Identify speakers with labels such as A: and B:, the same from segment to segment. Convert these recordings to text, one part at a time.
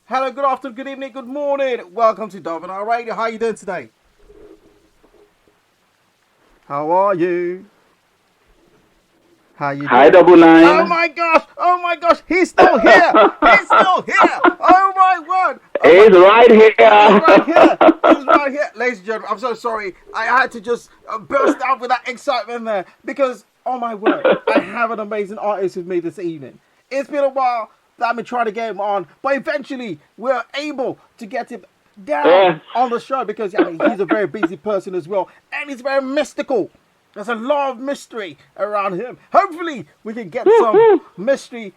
A: Hello, good afternoon, good evening, good morning. Welcome to Double9Radio. How are you doing today? How are you? How you doing?
B: Hi, Double Nine.
A: Oh my gosh! Oh my gosh! He's still here! He's still here! Oh my word!
B: He's right here.
A: He's right here! He's right here! Ladies and gentlemen, I'm so sorry. I had to just burst out with that excitement there because, oh my word, I have an amazing artist with me this evening. It's been a while that I've been trying to get him on, but eventually we're able to get him down on the show because he's a very busy person as well, and he's very mystical. There's a lot of mystery around him. Hopefully, we can get some mystery,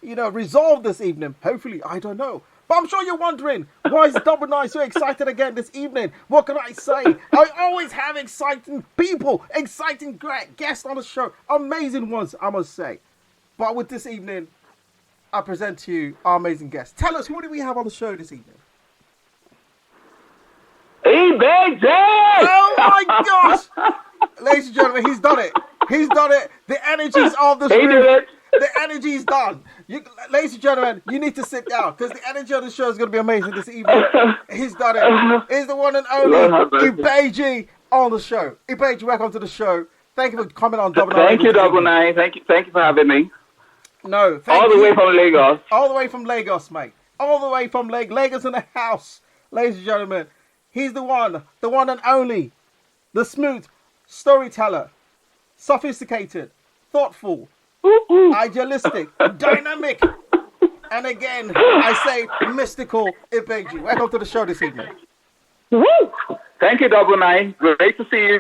A: resolved this evening. Hopefully, I don't know. But I'm sure you're wondering, why is Double9 so excited again this evening? What can I say? I always have exciting people, exciting great guests on the show. Amazing ones, I must say. But with this evening, I present to you our amazing guest. Tell us, who do we have on the show this evening?
B: Ibejii!
A: Oh my gosh! Ladies and gentlemen, he's done it. He's done it. The energy's of the room. The energy's done. Ladies and gentlemen, you need to sit down because the energy of the show is going to be amazing this evening. He's done it. He's the one and only Ibejii on the show. Ibejii, welcome to the show. Thank you for coming on Double9.
B: Thank you, Double9. Thank you for having me.
A: No,
B: all the way from Lagos.
A: All the way from Lagos, mate. All the way from Lagos in the house. Ladies and gentlemen, he's the one and only, the smooth storyteller, sophisticated, thoughtful, idealistic, dynamic, and again, I say mystical Ibejii. Welcome to the show this evening.
B: Thank you, Double9. Great to see you.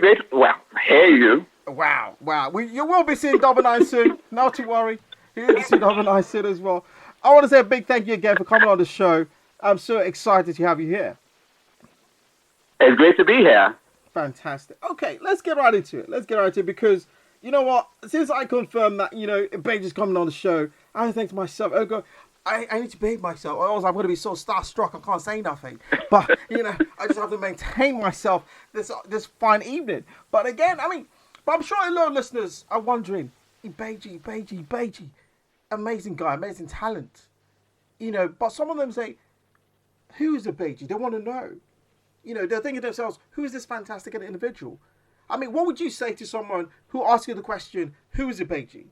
B: Hear you.
A: Wow. You will be seeing Double9 soon. Not to worry. You will see Double9 soon as well. I want to say a big thank you again for coming on the show. I'm so excited to have you here.
B: It's great to be here.
A: Fantastic. Okay, let's get right into it. Because, you know what? Since I confirmed that, Ibejii's coming on the show, I think to myself, I need to behave myself. Or else I'm going to be so starstruck I can't say nothing. But, I just have to maintain myself this fine evening. But again, but I'm sure a lot of listeners are wondering, Ibejii, amazing guy, amazing talent. But some of them say, who is Ibejii? They want to know. They're thinking to themselves, who is this fantastic individual? What would you say to someone who asks you the question, who is Ibejii?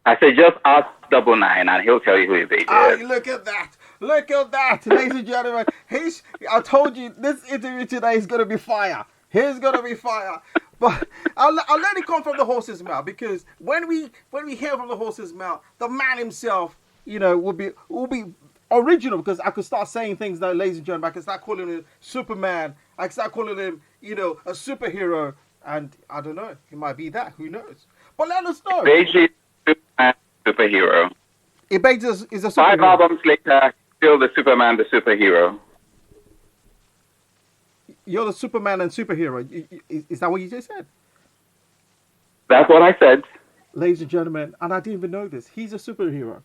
B: I say just ask Double9 and he'll tell you who Ibejii is.
A: Look at that. Ladies and gentlemen. I told you, this interview today is going to be fire. He's going to be fire. But I'll let it come from the horse's mouth, because when we hear from the horse's mouth, the man himself, will be original, because I could start saying things now, ladies and gentlemen. I can start calling him Superman. I can start calling him, a superhero. And I don't know, he might be that. Who knows? But let us know.
B: Ibejii is a superhero.
A: Ibejii is a superhero.
B: 5 albums later, still the Superman, the superhero.
A: You're the Superman and superhero. Is that what you just said?
B: That's what I said.
A: Ladies and gentlemen, and I didn't even know this. He's a superhero.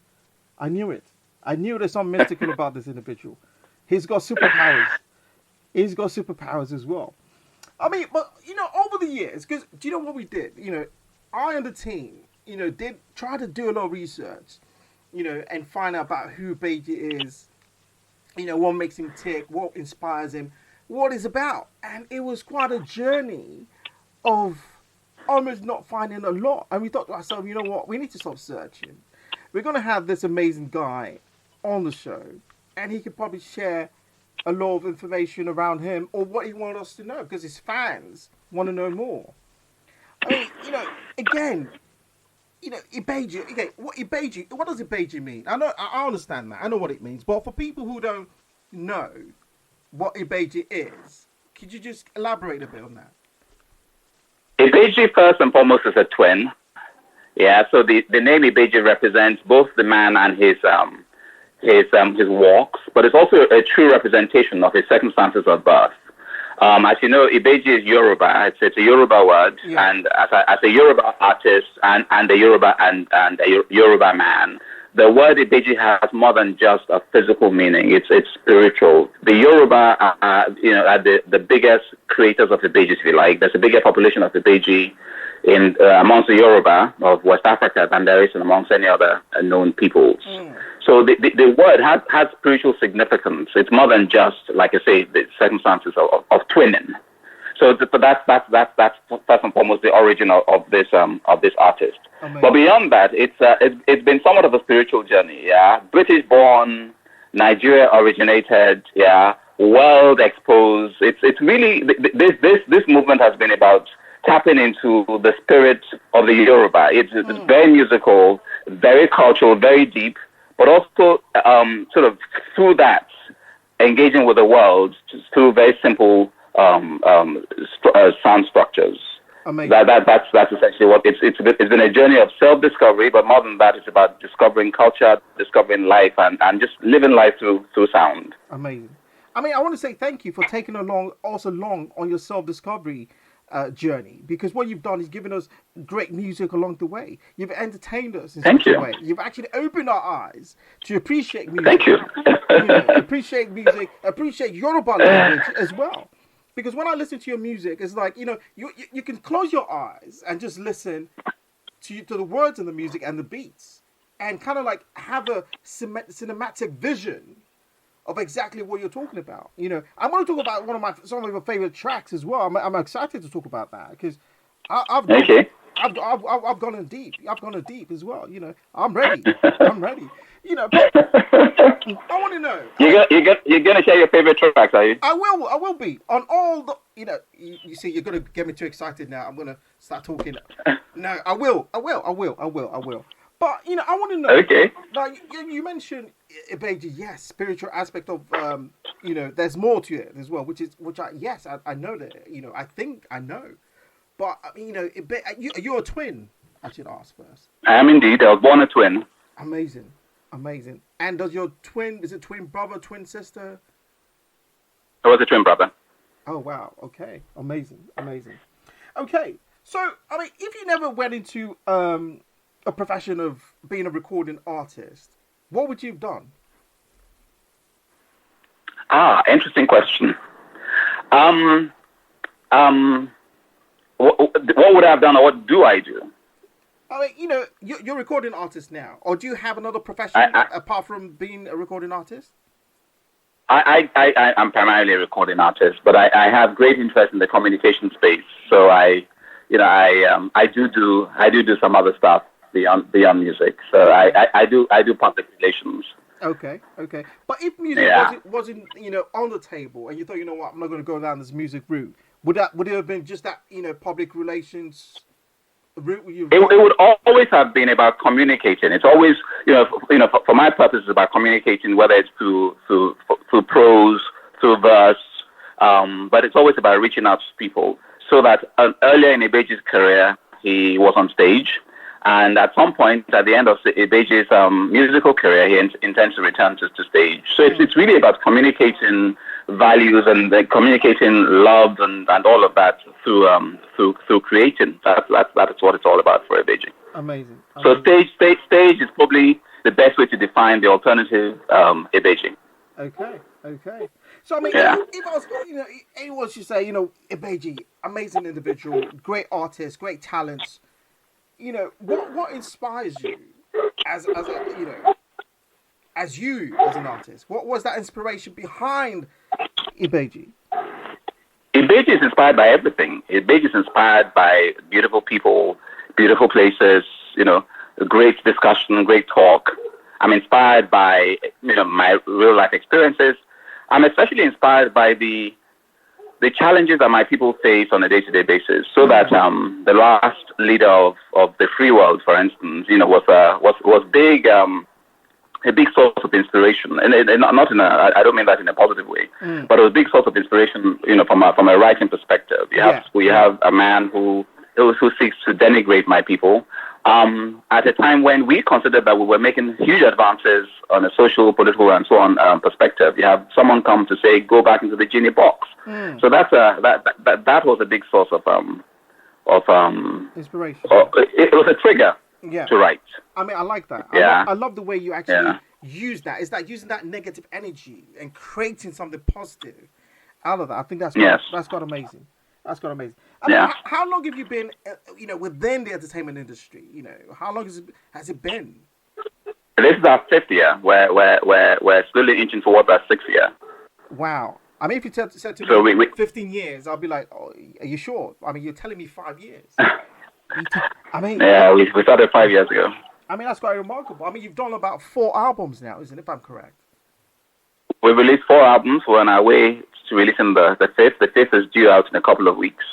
A: I knew it. I knew there's something mystical about this individual. He's got superpowers. He's got superpowers as well. But, over the years, because do you know what we did? I and the team, did try to do a lot of research, and find out about who Ibejii is, what makes him tick, what inspires him, what he's about. And it was quite a journey of almost not finding a lot. And we thought to ourselves, you know what? We need to stop searching. We're going to have this amazing guy on the show, and he could probably share a lot of information around him or what he wants us to know, because his fans want to know more. Ibejii, okay, what does Ibejii mean? I understand that. I know what it means. But for people who don't know what Ibejii is, could you just elaborate a bit on that?
B: Ibejii, first and foremost, is a twin. Yeah, so the name Ibejii represents both the man and his walks, but it's also a true representation of his circumstances of birth. As you know, Ibejii is Yoruba. It's a Yoruba word, yeah. And as a Yoruba artist and a Yoruba and a Yoruba man, the word Ibejii has more than just a physical meaning. It's spiritual. The Yoruba are the biggest creators of Ibejii, if you like. There's a bigger population of Ibejii in amongst the Yoruba of West Africa than there is amongst any other known peoples. So the word has spiritual significance. It's more than just, like I say, the circumstances of twinning. So that's first and foremost the origin of this artist. Amazing. But beyond that, it's been somewhat of a spiritual journey. Yeah, British born, Nigeria originated. Yeah, world exposed. It's really this movement has been about tapping into the spirit of the Yoruba. It's very musical, very cultural, very deep, but also sort of through that engaging with the world through very simple sound structures. Amazing. That's essentially what it's been a journey of self-discovery, but more than that, it's about discovering culture, discovering life, and just living life through sound.
A: Amazing. I mean, I want to say thank you for taking along on your self-discovery journey, because what you've done is given us great music along the way. You've entertained us in such a way. You've actually opened our eyes to appreciate music.
B: Thank you.
A: Appreciate music, appreciate Yoruba language as well. Because when I listen to your music, it's like, you can close your eyes and just listen to the words of the music and the beats, and kind of like have a cinematic vision of exactly what you're talking about. I want to talk about some of my favorite tracks as well. I'm excited to talk about that because I've gone in deep. I've gone in deep as well. I'm ready. I'm ready. But I want to know.
B: You're gonna share your favorite tracks, are you?
A: I will be on all the. You see, you're gonna get me too excited now. I'm gonna start talking. No, I will. But I want to know. Okay. Like you mentioned Ibejii, yes, spiritual aspect of there's more to it as well, which I know that I think I know, but you're a twin. I should ask first.
B: I am indeed. I was born a twin.
A: Amazing. And does your is it twin brother, twin sister?
B: I was a twin brother.
A: Oh wow. Okay. Amazing. Okay. So if you never went into a profession of being a recording artist, what would you have done?
B: Interesting question. What would I have done, or what do I do?
A: You're a recording artist now, or do you have another profession apart from being a recording artist?
B: I'm primarily a recording artist, but I have great interest in the communication space. So I do some other stuff beyond music. So I do public relations.
A: Okay. But if music wasn't on the table, and you thought, what, I'm not going to go down this music route, would it have been just that public relations route?
B: It would always have been about communicating. It's always for my purposes about communicating, whether it's through prose, through verse, but it's always about reaching out to people. So that earlier in Ibejii's career, he was on stage. And at some point, at the end of Ibeijii's musical career, he intends to return to stage. So it's really about communicating values and communicating love and all of that through creating. That's what it's all about for Ibejii.
A: Amazing.
B: So stage is probably the best way to define the alternative Ibejii.
A: Okay. So if I was, anyone should say, Ibejii, amazing individual, great artist, great talents. What inspires you as an artist? What was that inspiration behind Ibejii?
B: Ibejii is inspired by everything. Ibejii is inspired by beautiful people, beautiful places, great discussion, great talk. I'm inspired by my real life experiences. I'm especially inspired by the challenges that my people face on a day-to-day basis. So that the last leader of the free world, for instance, was big, a big source of inspiration, and not in I don't mean that in a positive way, but it was a big source of inspiration, from a writing perspective. We have a man who seeks to denigrate my people. At a time when we considered that we were making huge advances on a social, political, and so on perspective, you have someone come to say, "Go back into the genie box." So that was a big source of
A: inspiration.
B: It was a trigger to write.
A: I like that. I love the way you actually use that. It's like using that negative energy and creating something positive out of that. I think that's quite amazing. That's quite amazing. I mean, how long have you been, within the entertainment industry? How long has it been?
B: This is our 5th year. We're slowly inching towards our 6th year.
A: Wow. I mean, if you said to me 15 years, I'll be like, oh, are you sure? I mean, you're telling me 5 years.
B: Yeah, we started 5 years ago.
A: I mean, that's quite remarkable. I mean, you've done about 4 albums now, isn't it, if I'm correct?
B: We released 4 albums. We're on our way to releasing the 5th. The 5th is due out in a couple of weeks.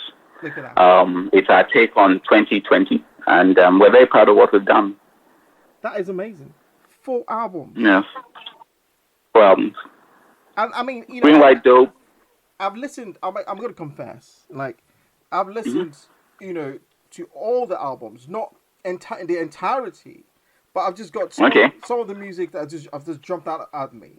A: Look at that.
B: It's our take on 2020, and we're very proud of what we've done.
A: That is amazing. 4 albums.
B: Yes. 4 albums.
A: I mean,
B: Green, White, Dope.
A: I've listened. I'm going to confess. Like, I've listened, to all the albums, not the entirety, but I've just got some of the music that I've just jumped out at me.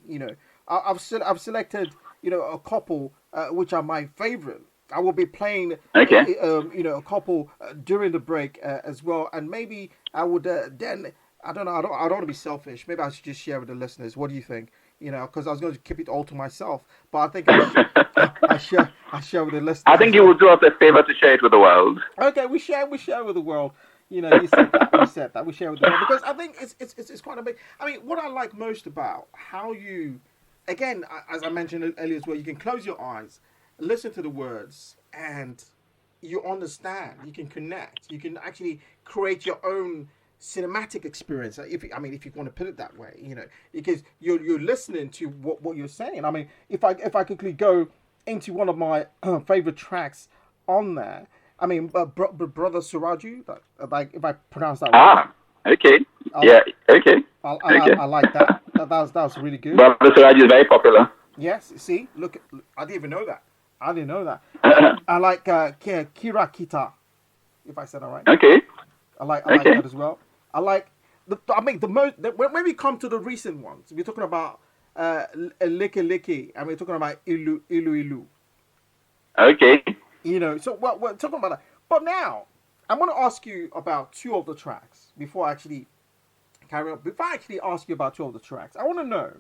A: I've selected, a couple which are my favorite. I will be playing, a couple during the break as well, and maybe I would then. I don't know. I don't want to be selfish. Maybe I should just share with the listeners. What do you think? Because I was going to keep it all to myself, but I think I share with the listeners.
B: I think you will do us a favor to share it with the world.
A: Okay, we share with the world. You said that. We said that. We share with the world because I think it's quite a big. I mean, what I like most about how you, again, as I mentioned earlier as well, you can close your eyes, listen to the words, and you understand. You can connect. You can actually create your own cinematic experience, if you want to put it that way, because you're listening to what you're saying. I mean, if I quickly go into one of my favorite tracks on there, I mean, Brother Suraju, like if I pronounce that right.
B: Okay. Okay.
A: I like that. That was really good.
B: Brother Suraju is very popular.
A: Yes. See, look, I didn't even know that. I like Kira Kita, if I said that right.
B: Okay.
A: I like that as well. I like when we come to the recent ones, we're talking about Leke Leke, and we're talking about Ilu Ilu.
B: Okay.
A: So we're talking about that. But now, I'm going to ask you about 2 of the tracks before I actually carry on. Before I actually ask you about 2 of the tracks, I want to know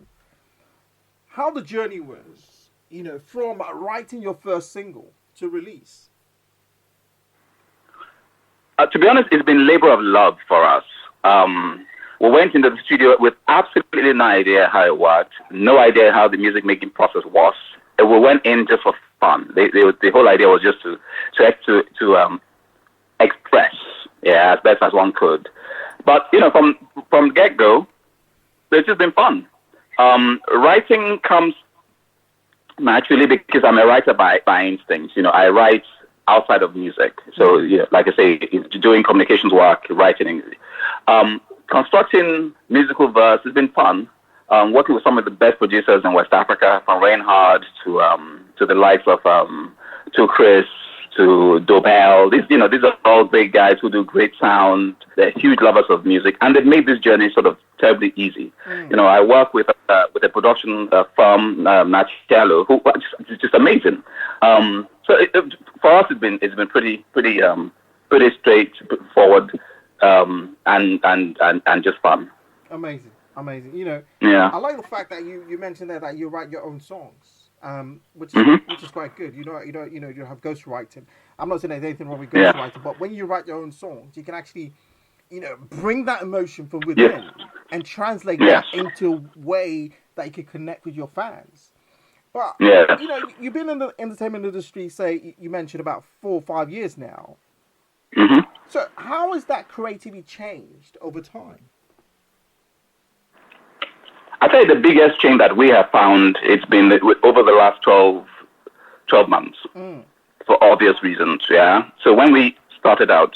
A: how the journey was, from writing your first single to release.
B: To be honest, it's been labor of love for us. We went into the studio with absolutely no idea how it worked, no idea how the music making process was. And we went in just for fun. The whole idea was just to express, as best as one could. But from get go, it's just been fun. Writing comes naturally because I'm a writer by instinct. I write outside of music. So, like I say, doing communications work, writing. Constructing musical verse has been fun. Working with some of the best producers in West Africa, from Reinhard to the likes of to Chris, to Dobel. These are all big guys who do great sound. They're huge lovers of music, and they've made this journey sort of terribly easy. I work with a production firm, Nachialo, who is just amazing. So for us, it's been pretty straightforward, and just fun.
A: Amazing. I like the fact that you mentioned there that you write your own songs, which is quite good. You have ghostwriting. I'm not saying there's anything wrong with ghostwriting, but when you write your own songs, you can actually, bring that emotion from within and translate that into a way that you can connect with your fans. But you've been in the entertainment industry, say you mentioned about 4 or 5 years now.
B: Mm-hmm.
A: So how has that creativity changed over time?
B: I tell you, the biggest change that we have found, it's been over the last 12 months, for obvious reasons. Yeah. So when we started out,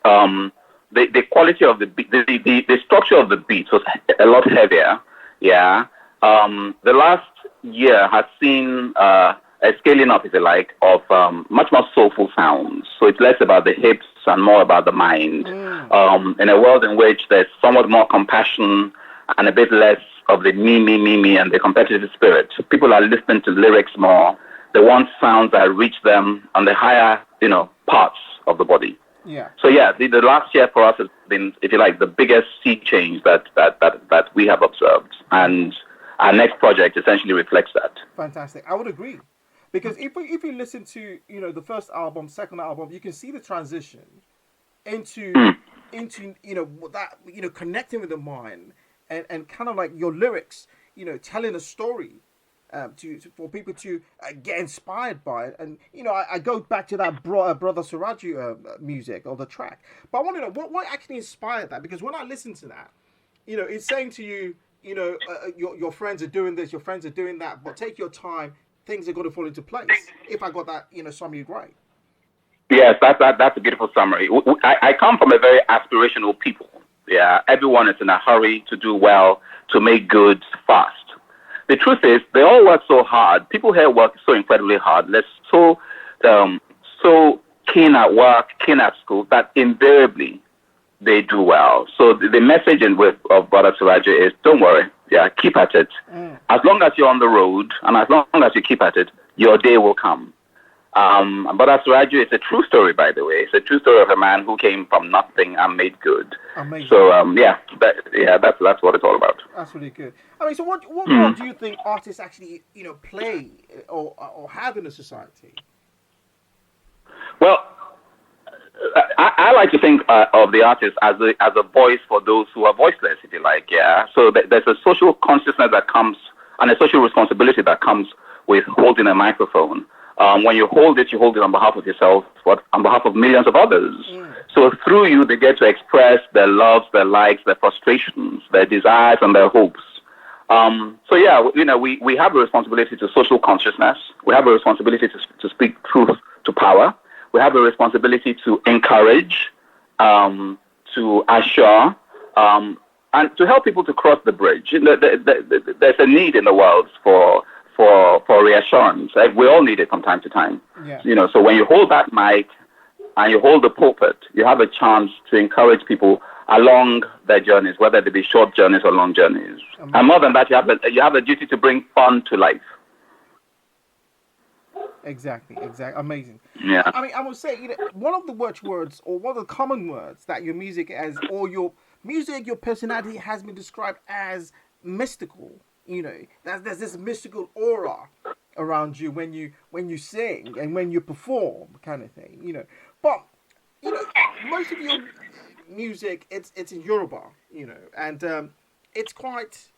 B: the quality of the structure of the beats was a lot heavier. Yeah. The last year has seen a scaling up, if you like, of much more soulful sounds. So it's less about the hips and more about the mind. In a world in which there's somewhat more compassion and a bit less of the me, and the competitive spirit. People are listening to lyrics more. They want sounds that reach them on the higher, parts of the body.
A: Yeah.
B: So the last year for us has been, if you like, the biggest sea change that we have observed, and our next project essentially reflects that.
A: Fantastic. I would agree. Because if you listen to, the first album, second album, you can see the transition into that, connecting with the mind, and kind of like your lyrics, telling a story, for people to get inspired by it. And I go back to that Brother Suraju music, or the track, but I want to know what actually inspired that, because when I listen to that, it's saying to you, your friends are doing this, your friends are doing that, but take your time, things are going to fall into place. If I got that, summary right.
B: Yes, that's a beautiful summary. I come from a very aspirational people. Yeah, everyone is in a hurry to do well, to make good fast. The truth is, they all work so hard. People here work so incredibly hard. They're so keen at work, keen at school, that invariably they do well. So the message of Brother Suraju is, don't worry. Yeah, keep at it. As long as you're on the road, and as long as you keep at it, your day will come. Brother Suraju is a true story, by the way. It's a true story of a man who came from nothing and made good.
A: Amazing.
B: So that's what it's all about.
A: That's really good. I mean, so what role do you think artists actually play or have in a society?
B: Well, I like to think of the artist as a voice for those who are voiceless, if you like. Yeah. So there's a social consciousness that comes, and a social responsibility that comes with holding a microphone. When you hold it on behalf of yourself, but on behalf of millions of others. So through you, they get to express their loves, their likes, their frustrations, their desires, and their hopes. So yeah, we have a responsibility to social consciousness. We have a responsibility to speak truth to power. We have a responsibility to encourage, to assure, and to help people to cross the bridge. There's a need in the world for reassurance. We all need it from time to time.
A: Yeah.
B: So when you hold that mic and you hold the pulpit, you have a chance to encourage people along their journeys, whether they be short journeys or long journeys. And more than that, you have a duty to bring fun to life.
A: Exactly. Amazing.
B: Yeah.
A: I mean, I would say, one of the watchwords, or one of the common words that your music has, or your personality has been described as mystical. There's this mystical aura around you when you sing and when you perform, kind of thing. But most of your music, it's in Yoruba, and it's quite.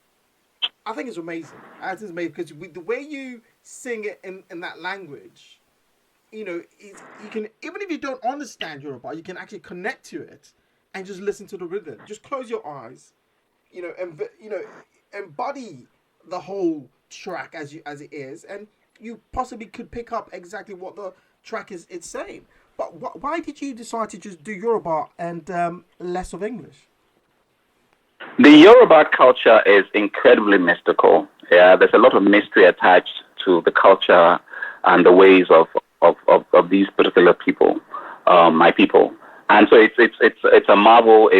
A: I think it's amazing. I think it's amazing because with the way you sing it in that language, you can, even if you don't understand Yoruba, you can actually connect to it and just listen to the rhythm. Just close your eyes, and embody the whole track as it is, and you possibly could pick up exactly what the track is it's saying. But why did you decide to just do Yoruba and less of English?
B: The Yoruba culture is incredibly mystical. Yeah, there's a lot of mystery attached to the culture and the ways of these particular people, my people. And so it's a marvel.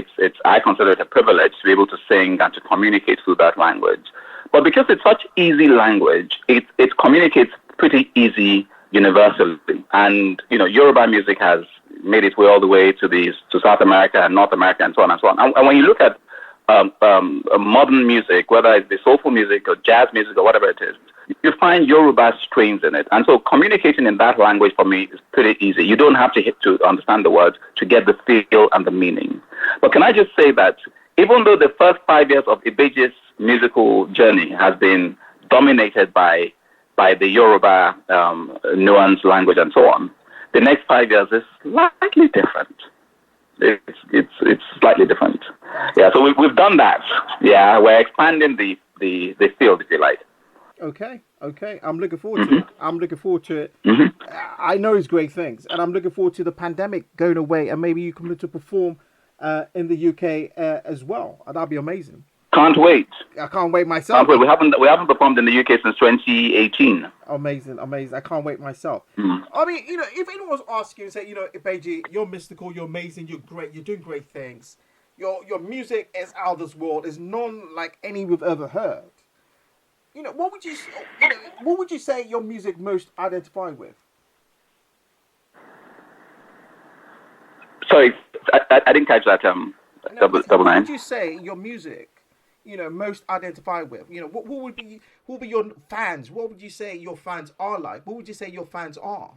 B: I consider it a privilege to be able to sing and to communicate through that language. But because it's such easy language, it communicates pretty easy universally. And Yoruba music has made its way all the way to South America and North America and so on and so on. And when you look at modern music, whether it's the soulful music or jazz music or whatever it is, you find Yoruba strains in it. And so communicating in that language for me is pretty easy. You don't have to understand the words to get the feel and the meaning. But can I just say that even though the first 5 years of Ibejii's musical journey has been dominated by the Yoruba nuance language and so on, the next 5 years is slightly different. It's slightly different. Yeah, so we've done that. Yeah, we're expanding the field, if you like.
A: Okay. I'm looking forward to it. I'm looking forward to it. I know it's great things, and I'm looking forward to the pandemic going away, and maybe you come to perform in the UK as well. That'd be amazing.
B: Can't wait.
A: I can't wait myself.
B: We haven't performed in the UK since 2018.
A: Amazing. I can't wait myself. I mean, if anyone was asking you, say, Ibejii, you're mystical, you're amazing, you're great, you're doing great things. Your music is out of this world. It's none like any we've ever heard. What would you say your music most identify with?
B: Sorry, I didn't catch that. Double9.
A: What would you say your music, most identify with? What would be your fans? What would you say your fans are like? What would you say your fans are?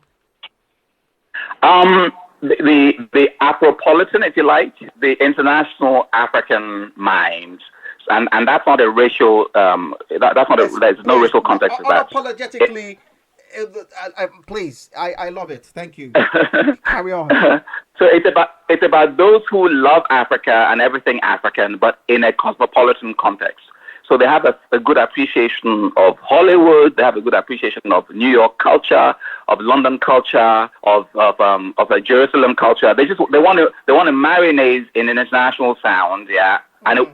B: The Afropolitan, if you like, the international African mind, and that's not a racial. That's not. There's no racial context to that.
A: Unapologetically, please, I love it. Thank you. Carry on.
B: So it's about those who love Africa and everything African, but in a cosmopolitan context. So they have a good appreciation of Hollywood. They have a good appreciation of New York culture, of London culture, of a Jerusalem culture. They want to marinate in an international sound, yeah. And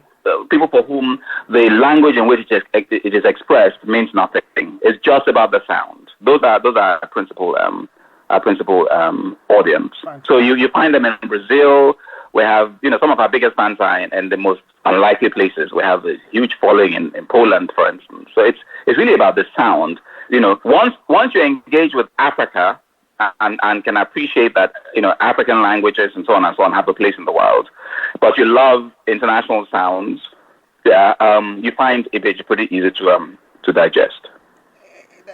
B: people for whom the language in which it is expressed means nothing. It's just about the sound. Those are our principal audience. So you find them in Brazil. We have, some of our biggest fans are in the most unlikely places. We have a huge following in Poland, for instance. So it's really about the sound. Once you engage with Africa and can appreciate that, African languages and so on have a place in the world, but you love international sounds, you find Ibejii pretty easy to digest.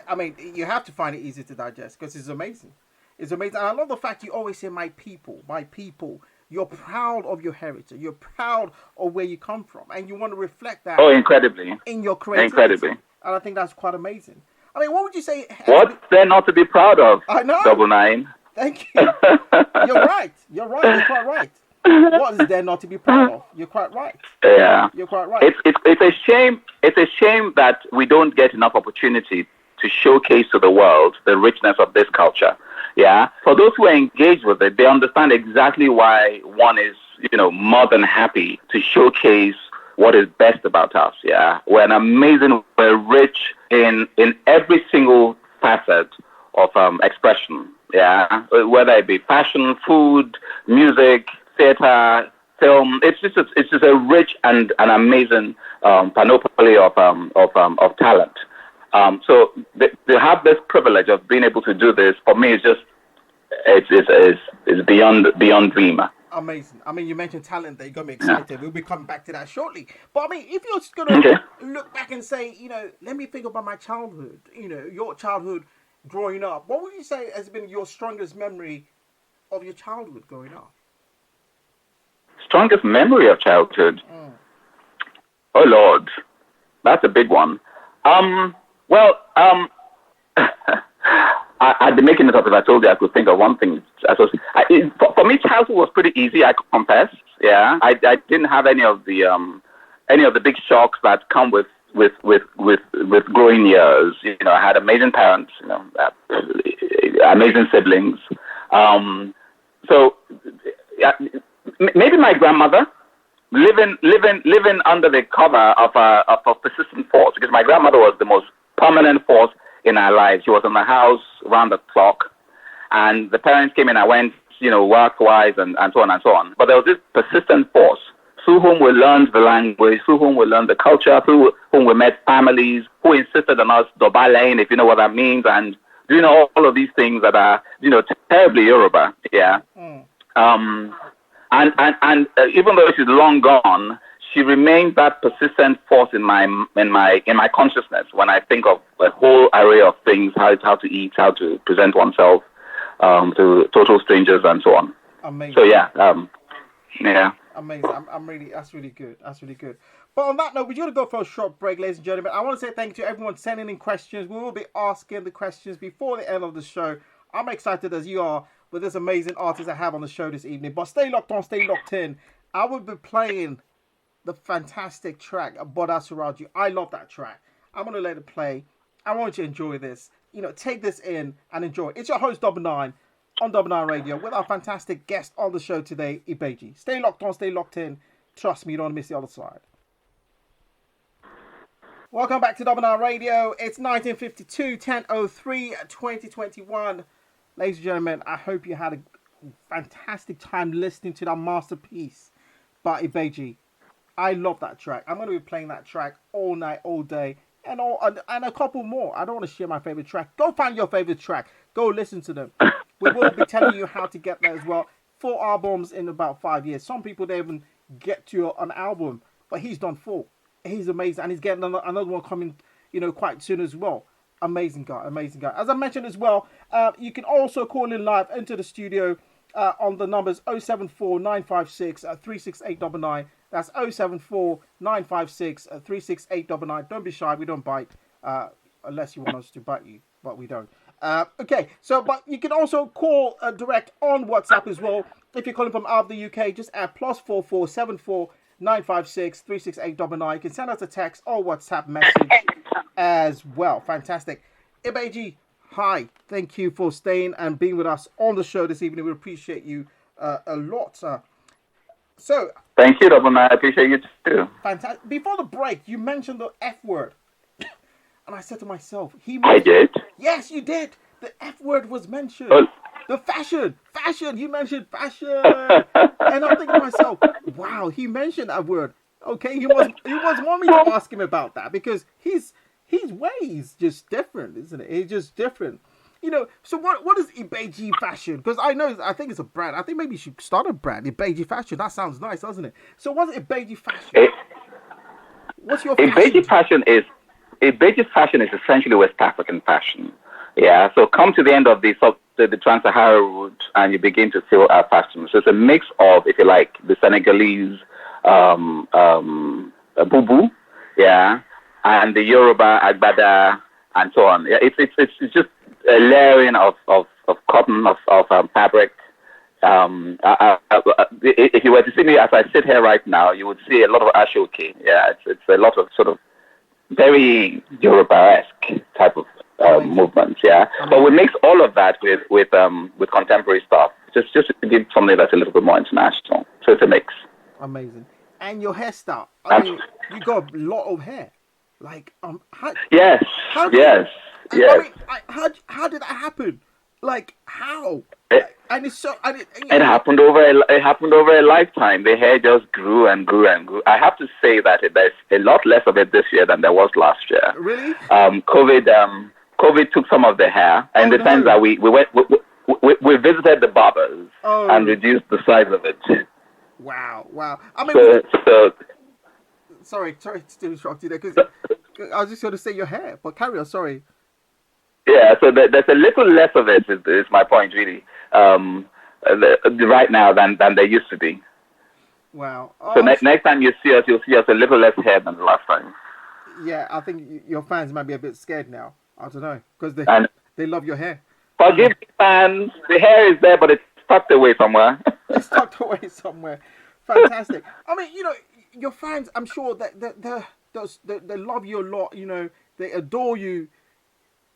A: I mean, you have to find it easy to digest because it's amazing. It's amazing. And I love the fact you always say, my people, my people. You're proud of your heritage. You're proud of where you come from. And you want to reflect that.
B: Oh, incredibly.
A: In your creativity.
B: Incredibly.
A: And I think that's quite amazing. I mean, what would you say?
B: What's there not to be proud of?
A: I know.
B: Double9.
A: Thank you. You're right. You're quite right. What is there not to be proud of? You're quite right.
B: Yeah.
A: You're quite right.
B: It's a shame. It's a shame that we don't get enough opportunity to showcase to the world the richness of this culture. Yeah. For those who are engaged with it, they understand exactly why one is, more than happy to showcase what is best about us. Yeah. We're rich in every single facet of expression. Yeah. Whether it be fashion, food, music, theater, film. It's just a rich and an amazing panoply of talent. So they have this privilege of being able to do this. For me, it's beyond dream.
A: Amazing. I mean, you mentioned talent there. You got me excited. Yeah. We'll be coming back to that shortly. But I mean, if you're just gonna look back and say, let me think about my childhood. Your childhood growing up. What would you say has been your strongest memory of your childhood growing up?
B: Strongest memory of childhood. Oh Lord, that's a big one. I'd be making it up if I told you I could think of one thing. For me, childhood was pretty easy. I confess. Yeah, I didn't have any of the big shocks that come with growing years. I had amazing parents. Amazing siblings. So maybe my grandmother. Living under the cover of a persistent force, because my grandmother was the most permanent force in our lives. She was in the house round the clock, and the parents came in and went, work-wise and so on and so on. But there was this persistent force through whom we learned the language, through whom we learned the culture, through whom we met families who insisted on us dobaling, if you know what that means, and doing all of these things that are, terribly Yoruba. Yeah. And even though she's long gone, she remains that persistent force in my consciousness when I think of a whole array of things, how to eat, how to present oneself to total strangers and so on.
A: Amazing.
B: So yeah.
A: Amazing. That's really good. That's really good. But on that note, we're going to go for a short break, ladies and gentlemen. I want to say thank you to everyone sending in questions. We will be asking the questions before the end of the show. I'm excited as you are with this amazing artist I have on the show this evening. But stay locked on, stay locked in. I will be playing the fantastic track, Boda Suraju. I love that track. I'm going to let it play. I want you to enjoy this. Take this in and enjoy. It's your host, Double9, on Double9 Radio, with our fantastic guest on the show today, Ibejii. Stay locked on, stay locked in. Trust me, you don't want to miss the other side. Welcome back to Double9 Radio. It's 1952, 10:03, 2021. Ladies and gentlemen, I hope you had a fantastic time listening to that masterpiece by Ibejii. I love that track. I'm going to be playing that track all night, all day, and a couple more. I don't want to share my favorite track. Go find your favorite track. Go listen to them. We will be telling you how to get there as well. 4 albums in about 5 years. Some people don't even get to an album, but he's done 4. He's amazing, and he's getting another one coming, quite soon as well. Amazing guy, amazing guy. As I mentioned as well, you can also call in live into the studio on the numbers 074 956 36899. That's 074 956 36899. Don't be shy, we don't bite, unless you want us to bite you, but we don't. Okay, so but you can also call direct on WhatsApp as well. If you're calling from out of the UK, just add +4474 956 36899. You can send us a text or WhatsApp message as well. Fantastic. Ibejii, hi. Thank you for staying and being with us on the show this evening. We appreciate you a lot. So,
B: thank you, Double9. I appreciate you too.
A: Fantastic. Before the break, you mentioned the F word. And I said to myself,
B: I did?
A: Yes, you did. The F word was mentioned.
B: Oh.
A: The fashion. You mentioned fashion. And I'm thinking to myself, wow, he mentioned that word. Okay, he was want me to ask him about that because his way is just different, isn't it? It's just different. So what is Ibejii fashion? Because I think it's a brand. I think maybe you should start a brand, Ibejii fashion. That sounds nice, doesn't it? So what's Ibejii fashion? What's your fashion?
B: Ibejii fashion is essentially West African fashion. Yeah, so come to the end of the Trans-Sahara route and you begin to feel our fashion. So it's a mix of, if you like, the Senegalese bubu, yeah, and the Yoruba agbada and so on. Yeah, it's just a layering of cotton, of fabric. If you were to see me as I sit here right now, you would see a lot of ashoke. Yeah, it's a lot of sort of very Yoruba-esque type of movements, yeah. But we mix all of that with contemporary stuff, just to give something that's a little bit more international. So it's a mix.
A: Amazing. And your hairstyle, I mean, you got a lot of hair. Like,
B: yes.
A: I mean, how did that happen? Like, how? And it's so.
B: It happened over a lifetime. The hair just grew and grew and grew. I have to say that there's a lot less of it this year than there was last year.
A: Really?
B: COVID took some of the hair, in the sense that we visited the barbers and reduced the size of it.
A: Wow. I mean, sorry to interrupt you there, because I was just going to say your hair, but carry on. Sorry.
B: Yeah, so there's a little less of it, is my point, really, right now than there used to be.
A: Wow.
B: So next time you see us, you'll see us a little less hair than the last time.
A: Yeah, I think your fans might be a bit scared now. I don't know, because they love your hair.
B: Forgive me, fans. The hair is there, but it's tucked away somewhere.
A: It's tucked away somewhere. Fantastic. I mean, your fans, I'm sure that they love you a lot. They adore you.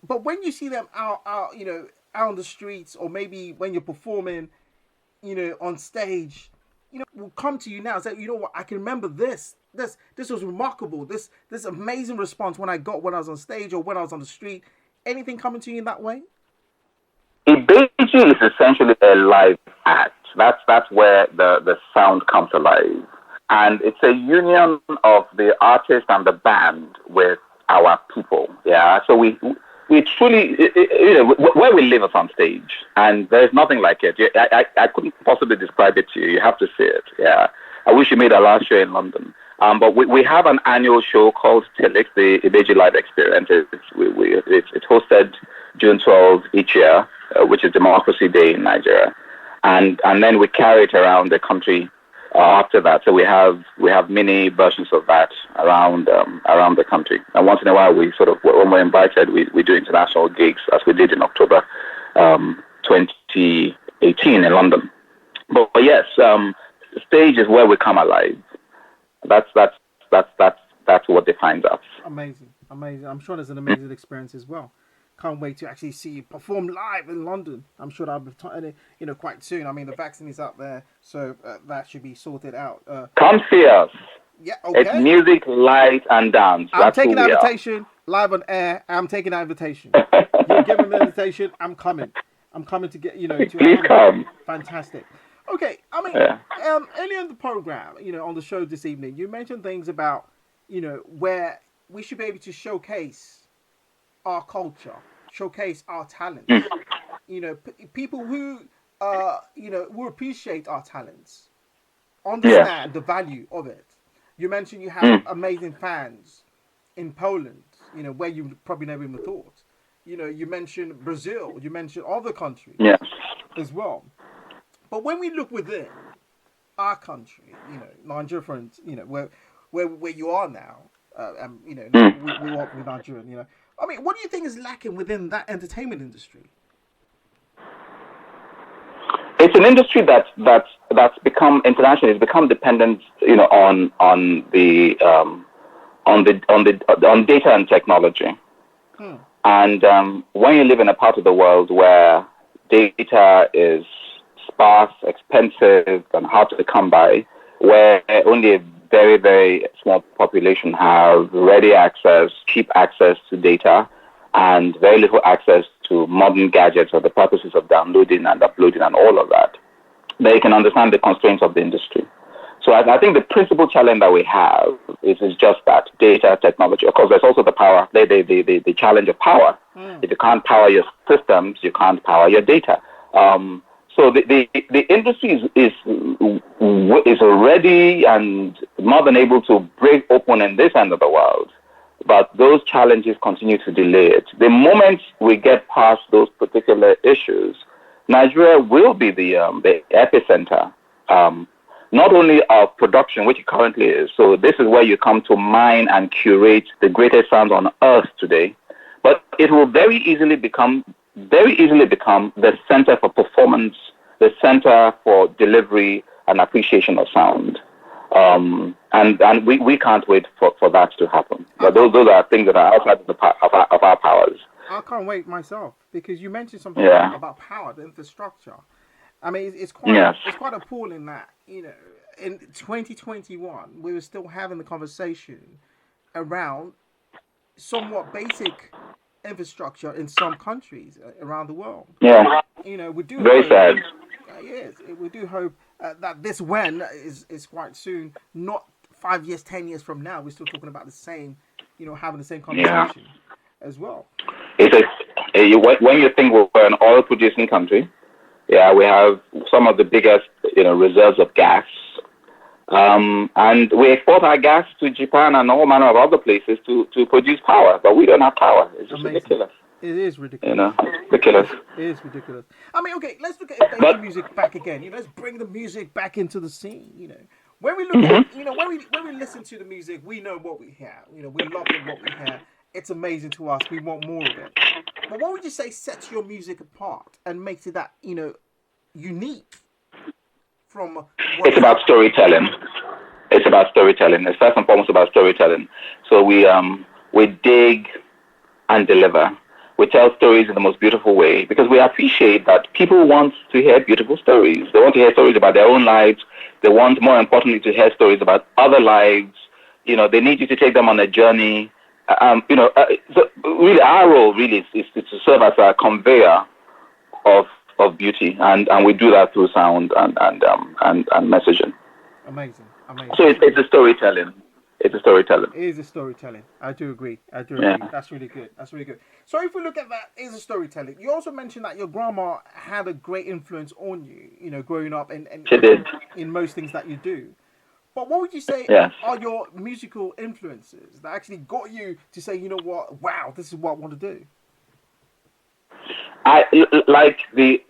A: But when you see them out on the streets, or maybe when you're performing, on stage, will come to you now and say, you know what, I can remember this. This was remarkable. This amazing response when I was on stage or when I was on the street. Anything coming to you in that way?
B: Ibejii is essentially a live act. That's where the sound comes alive. And it's a union of the artist and the band with our people. Yeah. So we truly, where we live is on stage, and there's nothing like it. I couldn't possibly describe it to you. You have to see it. Yeah. I wish you made our last show in London. But we have an annual show called Tilix, the Ibejii Live Experience. It's hosted June 12th each year, which is Democracy Day in Nigeria, and then we carry it around the country after that. So we have mini versions of that around the country. And once in a while, when we're invited, we do international gigs, as we did in October 2018 in London. But yes, stage is where we come alive. That's what defines us.
A: Amazing. I'm sure there's an amazing experience as well. Can't wait to actually see you perform live in London. I'm sure that'll be quite soon. I mean, the vaccine is out there, so that should be sorted out.
B: Come see us.
A: Yeah, okay.
B: It's music, light, and dance.
A: I'm taking that invitation live on air. I'm taking that invitation. You're giving me the invitation. I'm coming. I'm coming to get to.
B: Please come.
A: Fantastic. Okay, I mean, earlier in the program, on the show this evening, you mentioned things about, where we should be able to showcase our culture, showcase our talents. People who, will appreciate our talents, understand the value of it. You mentioned you have amazing fans in Poland, where you probably never even thought. You mentioned Brazil, you mentioned other countries as well. But when we look within our country, Nigeria, for instance, where you are now, we work with Nigeria, I mean, what do you think is lacking within that entertainment industry?
B: It's an industry that's become international. It's become dependent, on data and technology. And when you live in a part of the world where data is sparse, expensive, and hard to come by, where only a very, very small population have ready access, cheap access to data, and very little access to modern gadgets for the purposes of downloading and uploading and all of that, they can understand the constraints of the industry. So I think the principal challenge that we have is just that, data, technology. Of course, there's also the power, the challenge of power. If you can't power your systems, you can't power your data. So the industry is ready and more than able to break open in this end of the world. But those challenges continue to delay it. The moment we get past those particular issues, Nigeria will be the epicenter, not only of production, which it currently is. So this is where you come to mine and curate the greatest sounds on earth today. But it will very easily become the center for performance, the center for delivery and appreciation of sound. And we can't wait for that to happen. But those are things that are outside of our powers.
A: I can't wait myself, because you mentioned something about power, the infrastructure. I mean, it's quite appalling that, in 2021, we were still having the conversation around somewhat basic infrastructure in some countries around the world.
B: Yeah.
A: We do
B: very sad.
A: Yes, we do hope that this is quite soon, not 5 years, 10 years from now. We're still talking about the same, having the same conversation as well.
B: When you think we're an oil-producing country, we have some of the biggest, reserves of gas, and we export our gas to Japan and all manner of other places to produce power, but we don't have power. It's just ridiculous.
A: It is ridiculous.
B: Ridiculous.
A: It is ridiculous. I mean, okay, let's look at Ibejii music back again. Let's bring the music back into the scene. When we look at, when we listen to the music, we know what we hear. We love what we hear. It's amazing to us. We want more of it. But what would you say sets your music apart and makes it that, unique from...
B: It's about storytelling. It's about storytelling. It's first and foremost about storytelling. So we dig and deliver. We tell stories in the most beautiful way because we appreciate that people want to hear beautiful stories. They want to hear stories about their own lives. They want, more importantly, to hear stories about other lives. They need you to take them on a journey. So really, our role really is to serve as a conveyor of beauty, and we do that through sound and messaging.
A: Amazing.
B: So it's a storytelling. It's a storytelling.
A: It is a storytelling. I do agree.
B: Yeah.
A: That's really good. So if we look at that, it is a storytelling. You also mentioned that your grandma had a great influence on you, growing up and
B: she did.
A: In most things that you do. But what would you say are your musical influences that actually got you to say, wow, this is what I want to do?
B: Like the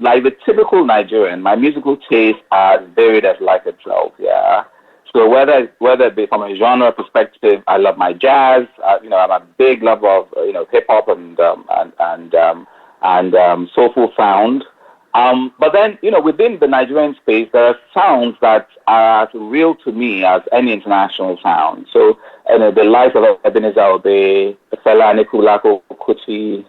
B: typical Nigerian, my musical tastes are varied as life itself. Yeah. So whether it be from a genre perspective, I love my jazz. I'm a big lover of hip hop and soulful sound. But then within the Nigerian space, there are sounds that are as real to me as any international sound. So the likes of Ebenezer Obey, Fela Anikulapo Kuti,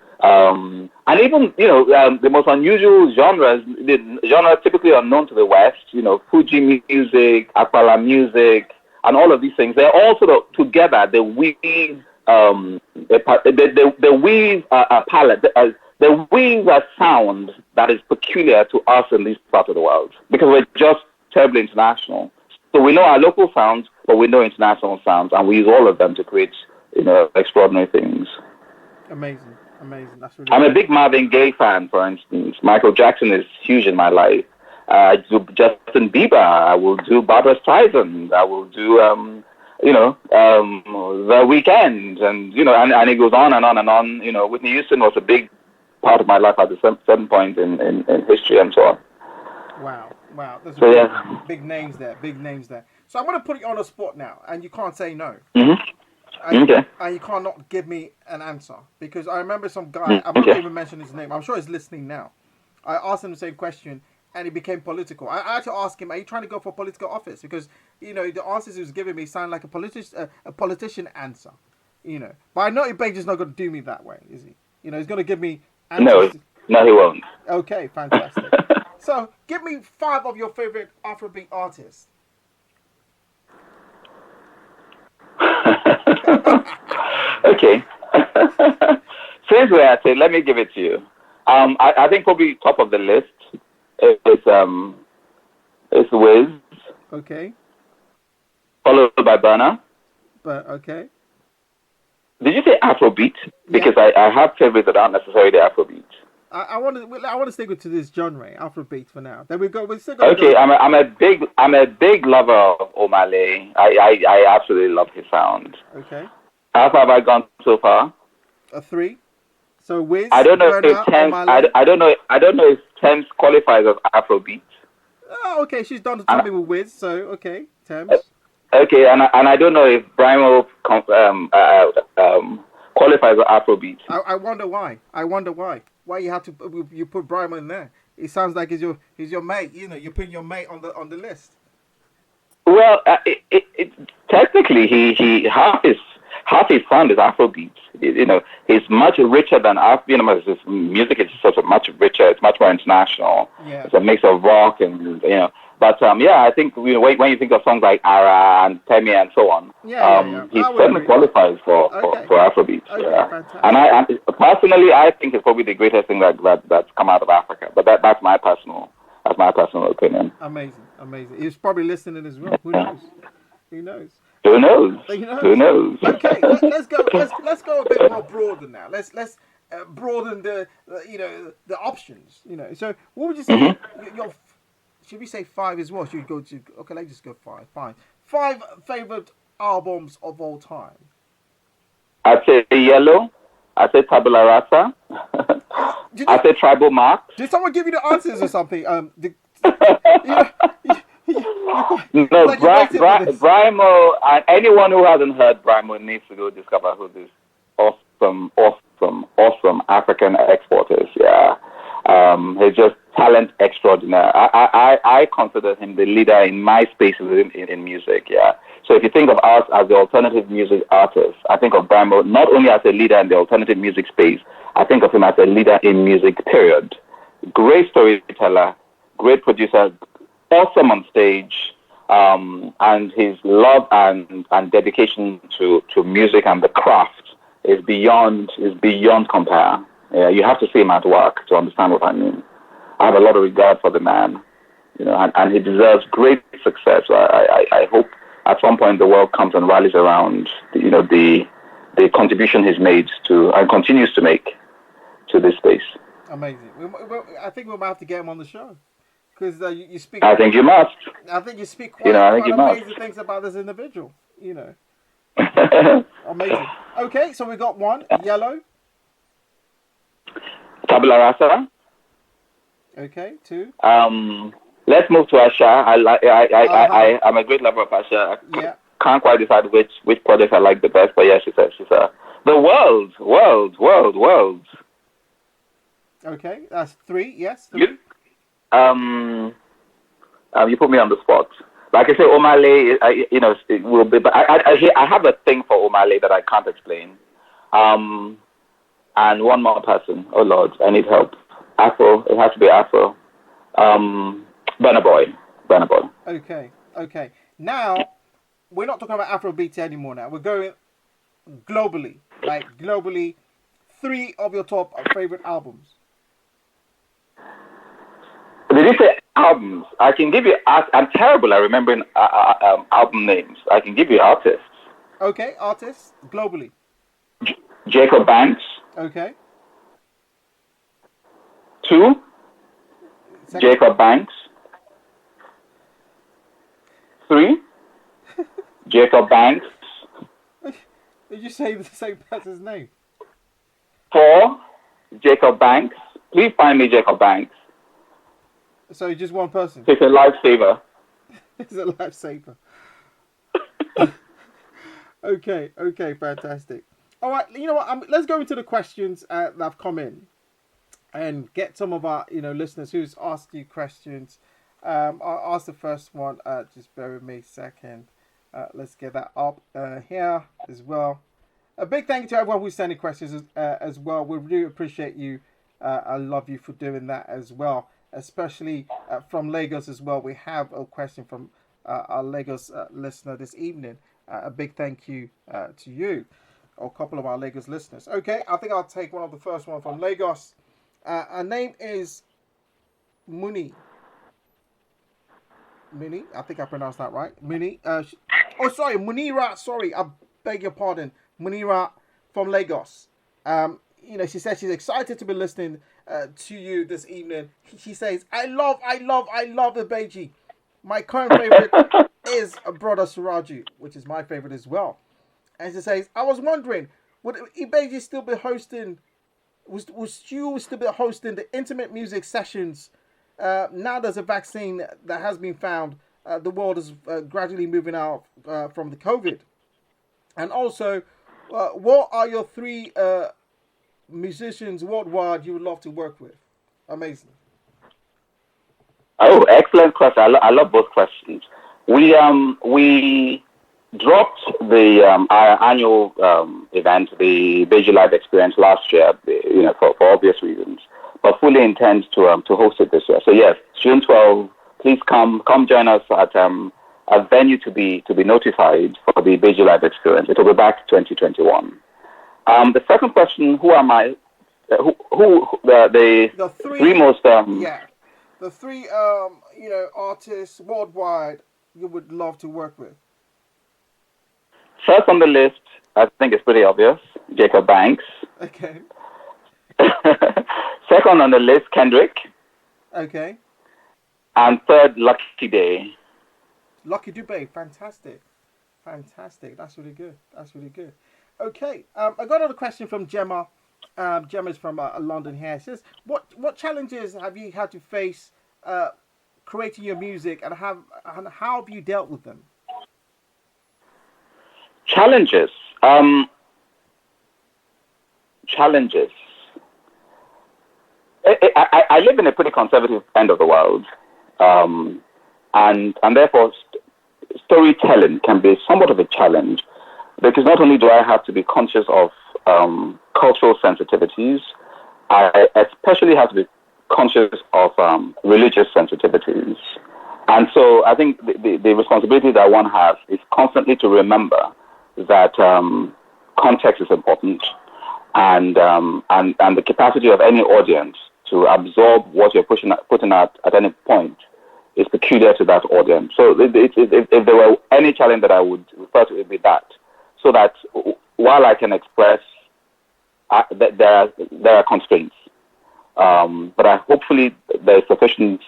B: and even the most unusual genres, the genres typically unknown to the West, Fuji music, Apala music, and all of these things. They're all sort of together. They weave a palette. They weave a sound that is peculiar to us in this part of the world because we're just terribly international. So we know our local sounds, but we know international sounds, and we use all of them to create extraordinary things.
A: Amazing. That's really.
B: I'm a big Marvin Gaye fan, for instance. Michael Jackson is huge in my life. I do Justin Bieber. I will do Barbra Streisand. I will do The Weeknd, and it goes on and on and on. Whitney Houston was a big part of my life at a certain point in history and so on.
A: Wow. There's
B: So
A: big names there. So I'm going to put you on the spot now, and you can't say no.
B: Okay.
A: And you cannot give me an answer, because I remember some guy, I'm not even mentioning his name, I'm sure he's listening now. I asked him the same question, and it became political. I had to ask him, are you trying to go for political office? Because, the answers he was giving me sound like a politician answer, But I know Ibejii's not going to do me that way, is he? He's going to give me answers.
B: No, he won't.
A: Okay, fantastic. So, give me 5 of your favorite Afrobeat artists.
B: Okay. Since we're at it, let me give it to you. I think probably top of the list is Wiz.
A: Okay.
B: Followed by Burna.
A: But okay.
B: Did you say Afrobeat? Because I have favorites that aren't necessarily Afrobeat.
A: I want to stick to this genre, Afrobeat, for now. Then we go. We're still
B: Okay, go. I'm a big lover of Omah Lay. I absolutely love his sound.
A: Okay.
B: How far have I gone so far?
A: A 3. So Wiz.
B: I don't know if Thames. I don't know if Thames qualifies as Afrobeat.
A: Oh, okay. She's done the timing with Wiz, so okay, Thames.
B: Okay, and I don't know if Brymo qualifies as Afrobeat.
A: I wonder why. Why you have to put Brymo in there? It sounds like he's your mate. You're putting your mate on the list.
B: Well, technically, he half his sound is Afrobeat. He's much richer than his music is sort of much richer. It's much more international.
A: Yeah.
B: It's a mix of rock and But I think when you think of songs like Ara and Temi and so on, he certainly qualifies for Afrobeat.
A: Okay,
B: and I personally, I think it's probably the greatest thing that's come out of Africa. But that's my personal opinion.
A: Amazing. He's probably listening as well. Who knows?
B: Who knows?
A: Okay, let's go a bit more broader now. Let's broaden the options. So what would you say? Your should we say 5 as well? Should we go to let's just go 5. Fine. 5 favorite albums of all time.
B: I'd say Yellow. I'd say Tabula Rasa. I'd say Tribal Mark.
A: Did someone give you the answers or something?
B: Brymo, and anyone who hasn't heard Brymo needs to go discover who this awesome African exporter is. Yeah. He's just talent extraordinaire. I consider him the leader in my space in music. Yeah. So if you think of us as the alternative music artists, I think of Brymo not only as a leader in the alternative music space, I think of him as a leader in music, period. Great storyteller, great producer, awesome on stage, and his love and dedication to music and the craft is beyond compare. Yeah, you have to see him at work to understand what I mean. I have a lot of regard for the man, and he deserves great success. I hope at some point the world comes and rallies around, the contribution he's made to and continues to make to this space.
A: Amazing. I think we might have to get him on the show because you speak.
B: I think you must.
A: I think you speak quite amazing things about this individual. Amazing. Okay, so we got 1 Yellow.
B: Tabula Rasa.
A: Okay, 2.
B: Let's move to Asha. I'm a great lover of Asha.
A: Yeah.
B: Can't quite decide which project I like the best, but yeah, she's the world.
A: Okay, that's 3. Yes. 3.
B: You put me on the spot. Like I say, Omah Lay, it will be. But I have a thing for Omah Lay that I can't explain. And one more person. Oh Lord, I need help. Afro. It has to be Afro. Burna Boy.
A: Okay. Now we're not talking about Afrobeat anymore. Now we're going globally. Like globally, 3 of your top favorite albums.
B: Did you say albums? I can give you. I'm terrible at remembering album names. I can give you artists.
A: Okay, artists globally.
B: Jacob Banks.
A: Okay.
B: 2. Second. Jacob Banks. 3. Jacob Banks.
A: Did you say the same person's name?
B: 4, Jacob Banks. Please find me Jacob Banks.
A: So just one person?
B: He's a lifesaver.
A: He's a lifesaver. Okay, fantastic. All right, you know what? Let's go into the questions that have come in and get some of our listeners who's asked you questions. I'll ask the first one. Just bear with me a second. Let's get that up here as well. A big thank you to everyone who's sending questions as well. We really appreciate you. I love you for doing that as well, especially from Lagos as well. We have a question from our Lagos listener this evening. A big thank you to you, or a couple of our Lagos listeners. Okay, I think I'll take one of the first one from Lagos. Her name is Muni. I think I pronounced that right. Sorry, Munira. Sorry, I beg your pardon. Munira from Lagos. She says she's excited to be listening to you this evening. She says, I love Ibejii. My current favorite is Brother Suraju, which is my favorite as well. And she says, I was wondering, would Ibejii still be hosting? Will Stu still be hosting the intimate music sessions? Now there's a vaccine that has been found. The world is gradually moving out from the COVID. And also, what are your 3 musicians worldwide you would love to work with? Amazing.
B: Oh, excellent question. I love both questions. We dropped the our annual event, the Ibejii Live Experience, last year, for obvious reasons, but fully intend to host it this year. So yes, June 12th. Please come join us at a venue to be notified for the Ibejii Live Experience. It will be back 2021. The second question: who am I? Who the 3 most?
A: The 3 artists worldwide you would love to work with.
B: First on the list, I think it's pretty obvious, Jacob Banks.
A: Okay.
B: Second on the list, Kendrick.
A: Okay.
B: And third, Lucky Day.
A: Lucky Dube, fantastic. That's really good. Okay, I got another question from Gemma. Gemma's from London here. She says, what challenges have you had to face creating your music, and how have you dealt with them?
B: Challenges. I live in a pretty conservative end of the world, and therefore storytelling can be somewhat of a challenge, because not only do I have to be conscious of cultural sensitivities, I especially have to be conscious of religious sensitivities. And so I think the responsibility that one has is constantly to remember that context is important, and the capacity of any audience to absorb what you're putting out at any point is peculiar to that audience. So if there were any challenge that I would refer to, it would be that. So that while I can express, there are constraints, but hopefully there is sufficient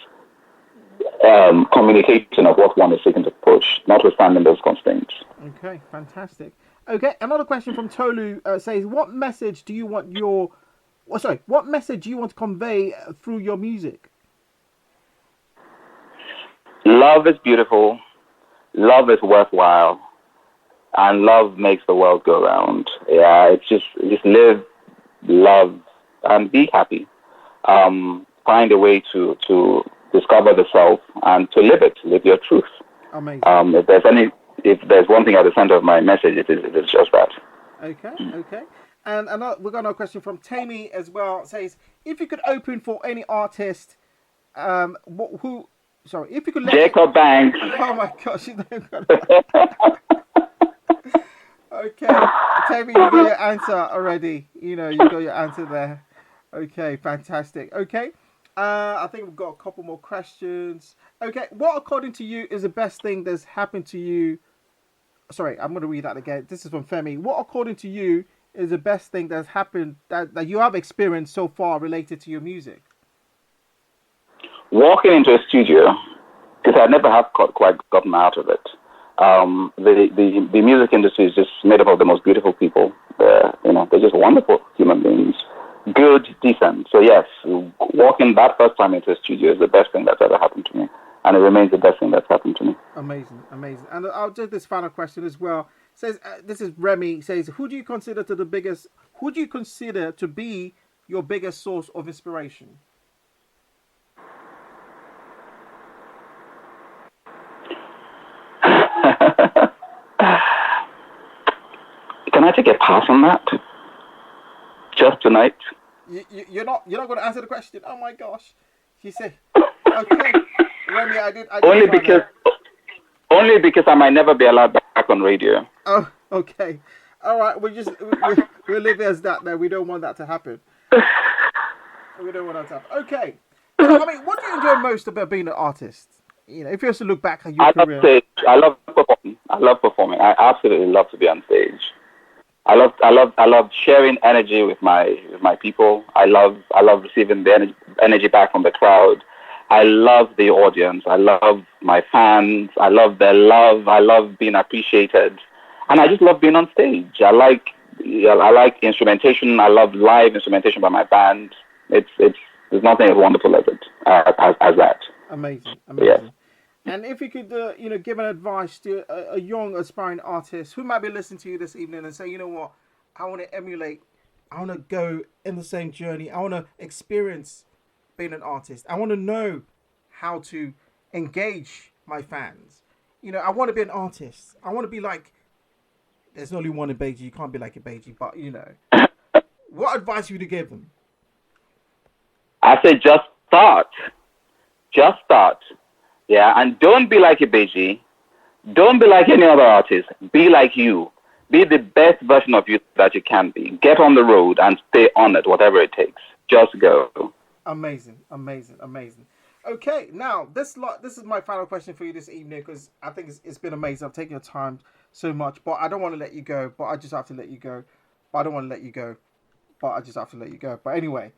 B: communication of what one is seeking to push, notwithstanding those constraints.
A: Okay, fantastic. Okay, another question from Tolu says, what message do you want to convey through your music?
B: Love is beautiful, love is worthwhile, and love makes the world go round. Yeah, it's just live, love, and be happy. Find a way to discover the self and to live it, live your truth.
A: Amazing.
B: If there's one thing at the center of my message, it is just that.
A: Okay. And we got another question from Tammy as well. It says, if you could open for any artist, if you could let
B: Jacob Banks.
A: Oh my gosh, okay, Tammy, you got your answer already. You got your answer there. Okay, fantastic. Okay, I think we've got a couple more questions. Okay, what according to you is the best thing that's happened to you? Sorry, I'm going to read that again. This is from Femi. What according to you is the best thing that's happened that you have experienced so far related to your music?
B: Walking into a studio, because I never have quite gotten out of it, The music industry is just made up of the most beautiful people. They're just wonderful human beings, good, decent. So yes, walking that first time into a studio is the best thing that's ever happened to me, and it remains the best thing that's happened to me.
A: Amazing. And I'll do this final question as well. Says this is Remy. Says, who do you consider to be your biggest source of inspiration?
B: Can I take a pass on that? Just tonight?
A: You're not going to answer the question. Oh my gosh! She said, "Okay, Remy, I did
B: only because I might never be allowed back on radio."
A: Oh, okay, all right. We'll leave it as that. Now we don't want that to happen. We don't want that to happen. Okay. I mean, what do you enjoy most about being an artist? If you have to look back at your career.
B: Stage. I love performing. I absolutely love to be on stage. I love sharing energy with my people. I love receiving the energy back from the crowd. I love the audience. I love my fans. I love their love. I love being appreciated, and I just love being on stage. I like instrumentation. I love live instrumentation by my band. There's nothing as wonderful as it as that.
A: Amazing.
B: Yeah.
A: And if you could, give an advice to a young aspiring artist who might be listening to you this evening and say, you know what, I want to emulate, I want to go in the same journey, I want to experience being an artist, I want to know how to engage my fans. I want to be an artist. I want to be like, there's only one Ibejii, you can't be like Ibejii, but what advice would you give them?
B: I say just start. Yeah, and don't be like Ibejii. Don't be like any other artist. Be like you. Be the best version of you that you can be. Get on the road and stay on it, whatever it takes. Just go.
A: Amazing. Okay, now this is my final question for you this evening, because I think it's been amazing. I've taken your time so much, but I don't want to let you go. But I just have to let you go. But I don't want to let you go. But I just have to let you go. But anyway,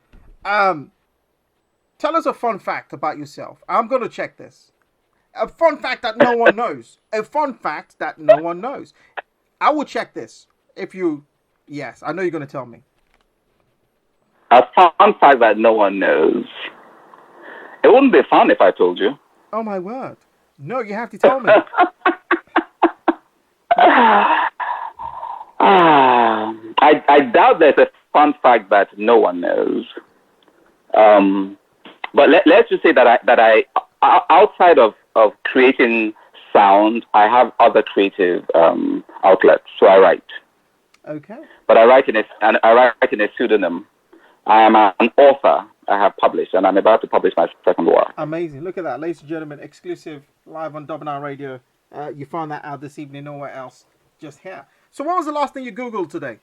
A: tell us a fun fact about yourself. I'm going to check this. A fun fact that no one knows. A fun fact that no one knows. I will check this. Yes, I know you're going to tell me.
B: A fun fact that no one knows. It wouldn't be fun if I told you.
A: Oh my word. No, you have to tell me.
B: I doubt there's a fun fact that no one knows. But let's just say that I outside of creating sound, I have other creative outlets. So I write.
A: Okay.
B: But I write in a pseudonym. I am an author. I have published, and I'm about to publish my second work.
A: Amazing! Look at that, ladies and gentlemen, exclusive live on Double9 Radio. You found that out this evening, nowhere else, just here. So, what was the last thing you Googled today?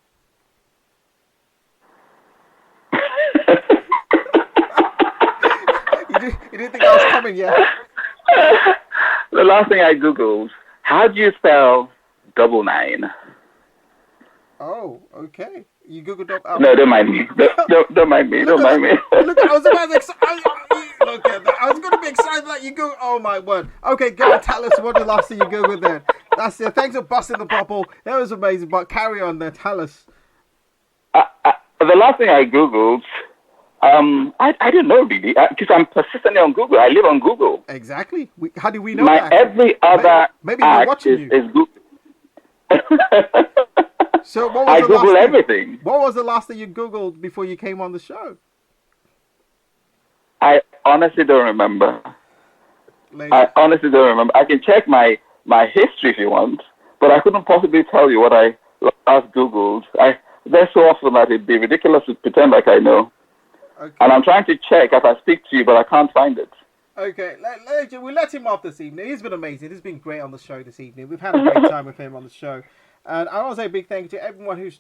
A: You didn't think I was coming yet?
B: The last thing I Googled, how do you spell 99?
A: Oh, okay. You Googled up.
B: No, don't mind me. Don't mind me. Don't mind me.
A: Look, I was about to look at that. I was going to be excited that you Googled. Oh my word. Okay, go and tell us what the last thing you Googled then. That's it. Thanks for busting the bubble. That was amazing. But carry on there. Tell us.
B: The last thing I Googled, I don't know really, because I'm persistently on Google. I live on Google.
A: Exactly. How do we know that?
B: Every other
A: maybe we're watching you.
B: Is Google.
A: So what was
B: I Google everything.
A: What was the last thing you Googled before you came on the show?
B: I honestly don't remember. I honestly don't remember. I can check my history if you want, but I couldn't possibly tell you what I last Googled. They're so often that it'd be ridiculous to pretend like I know. Okay. And I'm trying to check as I speak to you, but I can't find it.
A: Okay, we'll let him off this evening. He's been amazing. He's been great on the show this evening. We've had a great time with him on the show. And I want to say a big thank you to everyone who's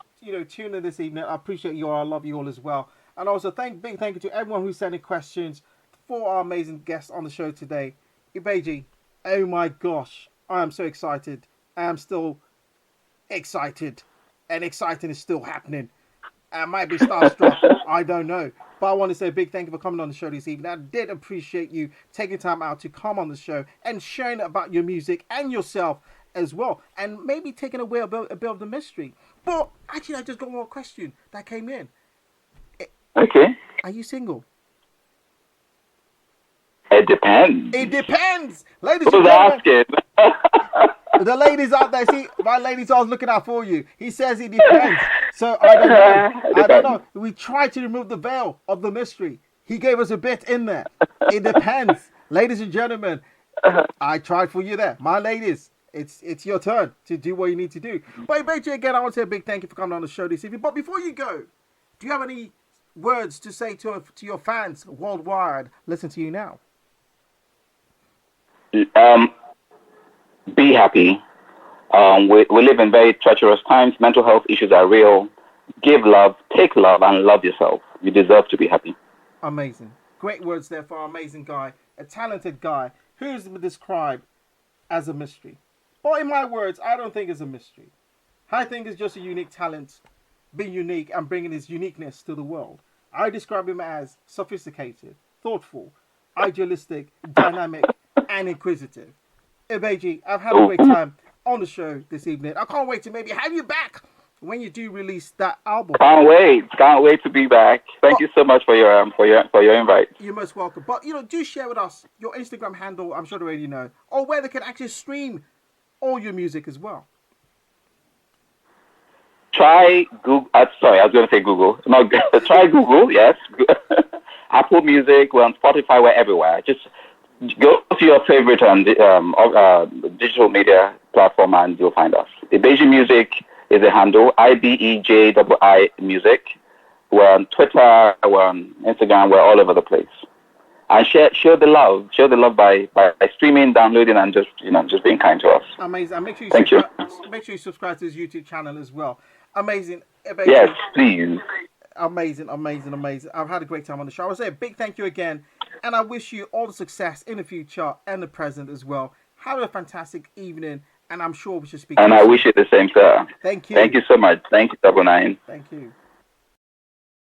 A: tuned in this evening. I appreciate you all. I love you all as well. And also big thank you to everyone who's sending questions for our amazing guests on the show today. Ibejii, oh my gosh, I am so excited. I am still excited. And exciting is still happening. I might be starstruck. I don't know. But I want to say a big thank you for coming on the show this evening. I did appreciate you taking time out to come on the show and sharing about your music and yourself as well, and maybe taking away a bit of the mystery. But actually, I just got one more question that came in.
B: Okay.
A: Are you single?
B: It depends.
A: It depends, ladies
B: Who's
A: and gentlemen.
B: asking?
A: The ladies out there, see, my ladies I was looking out for you. He says it depends. So I don't know. I don't know. We tried to remove the veil of the mystery. He gave us a bit in there. It depends. Ladies and gentlemen, I tried for you there. My ladies, it's your turn to do what you need to do. But Ibejii, again, I want to say a big thank you for coming on the show this evening. But before you go, do you have any words to say to your fans worldwide? Listen to you now.
B: Be happy. We live in very treacherous times. Mental health issues are real. Give love, take love, and love yourself. You deserve to be happy.
A: Amazing. Great words there for our amazing guy, a talented guy who's been described as a mystery. But in my words, I don't think it's a mystery. I think it's just a unique talent, being unique and bringing his uniqueness to the world. I describe him as sophisticated, thoughtful, idealistic, dynamic, and inquisitive. Ibejii, I've had a great time on the show this evening. I can't wait to maybe have you back when you do release that album.
B: Can't wait to be back. Thank you so much for your invite.
A: You're most welcome. But do share with us your Instagram handle. I'm sure they already know, or where they can actually stream all your music as well.
B: Try Google. Sorry, I was going to say Google. No, try Google. Yes, Apple Music. We're on Spotify. We're everywhere. Just go to your favorite digital media platform and you'll find us. Ibejii Music is a handle, Ibejii Music. We're on Twitter, we're on Instagram, we're all over the place. And share the love. Share the love by streaming, downloading, and just being kind to us.
A: Amazing. And make sure you subscribe to his YouTube channel as well. Amazing. Ibejii.
B: Yes, please.
A: Amazing. I've had a great time on the show. I want to say a big thank you again. And I wish you all the success in the future and the present as well. Have a fantastic evening. And I'm sure we should speak.
B: And I wish you the same, sir.
A: Thank you.
B: Thank you so much. Thank you, Double9.
A: Thank you.